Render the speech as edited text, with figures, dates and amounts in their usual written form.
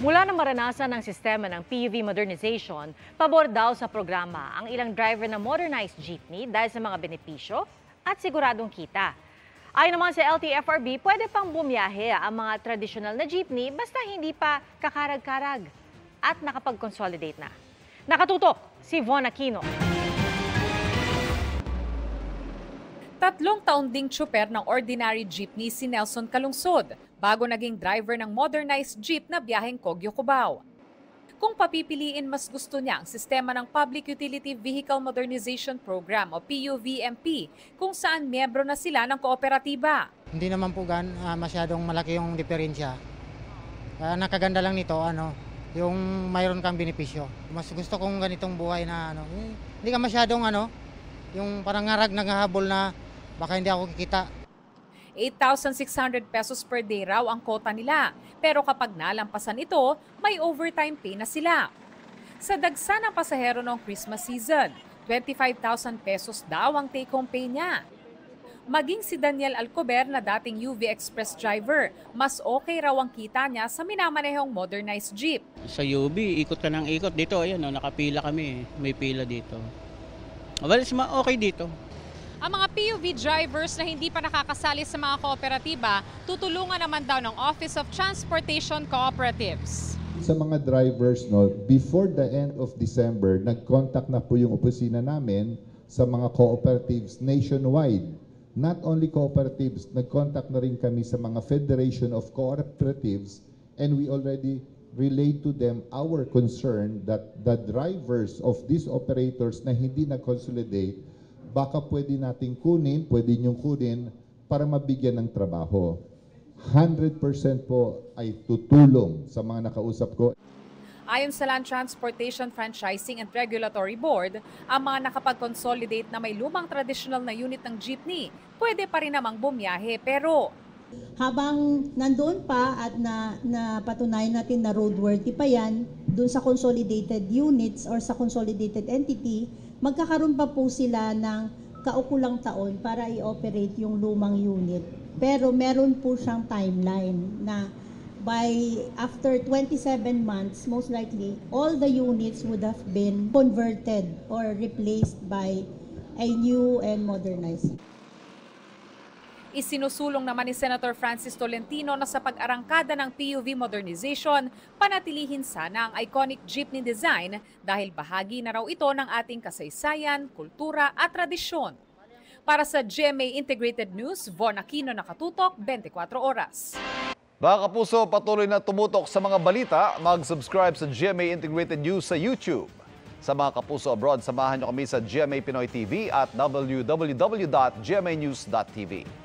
Mula na maranasan ng sistema ng PUV modernization, pabor daw sa programa ang ilang driver ng modernized jeepney dahil sa mga benepisyo at siguradong kita. Ayon naman sa LTFRB, pwede pang bumiyahe ang mga tradisyonal na jeepney basta hindi pa kakarag-karag at nakapag-consolidate na. Nakatutok si Von Aquino. 3 taon ding tsuper ng ordinary jeepney si Nelson Calungsod bago naging driver ng modernized jeep na biyaheng Kogyo-Cubao. Kung papipiliin, mas gusto niya ang sistema ng Public Utility Vehicle Modernization Program o PUVMP kung saan miyembro na sila ng kooperatiba. Hindi naman po masyadong malaki yung diferensya. Nakaganda lang nito, yung mayroon kang benepisyo. Mas gusto kong ganitong buhay na hindi ka masyadong yung parang ngarag naghahabol na baka hindi ako kikita. 8,600 pesos per day raw ang kota nila. Pero kapag nalampasan ito, may overtime pay na sila. Sa dagsa ng pasahero noong Christmas season, 25,000 pesos daw ang take-home pay niya. Maging si Daniel Alcober na dating UV Express driver, mas okay raw ang kita niya sa minamanehong modernized jeep. Sa UV, ikot ka ng ikot. Dito, ayan, nakapila kami. May pila dito. Well, okay dito. Ang mga PUV drivers na hindi pa nakakasali sa mga kooperatiba, tutulungan naman daw ng Office of Transportation Cooperatives. Sa mga drivers, before the end of December, nag-contact na po yung opisina namin sa mga cooperatives nationwide. Not only cooperatives, nag-contact na rin kami sa mga Federation of Cooperatives, and we already relayed to them our concern that the drivers of these operators na hindi nag-consolidate, baka pwede nating pwede niyong kunin para mabigyan ng trabaho. 100% po ay tutulong sa mga nakausap ko. Ayon sa Land Transportation Franchising and Regulatory Board, ang mga nakapag-consolidate na may lumang traditional na unit ng jeepney, pwede pa rin namang bumiyahe pero habang nandoon pa at napatunayan natin na roadworthy pa yan, doon sa consolidated units or sa consolidated entity, magkakaroon pa po sila ng kaukulang taon para i-operate yung lumang unit. Pero meron po siyang timeline na after 27 months, most likely, all the units would have been converted or replaced by a new and modernized. Isinusulong naman ni Senator Francis Tolentino na sa pag-arangkada ng PUV modernization, panatilihin sana ang iconic jeepney design dahil bahagi na raw ito ng ating kasaysayan, kultura at tradisyon. Para sa GMA Integrated News, Von Aquino, nakatutok, 24 oras. Mga kapuso, patuloy na tumutok sa mga balita, mag-subscribe sa GMA Integrated News sa YouTube. Sa mga kapuso abroad, samahan niyo kami sa GMA Pinoy TV at www.gmanews.tv.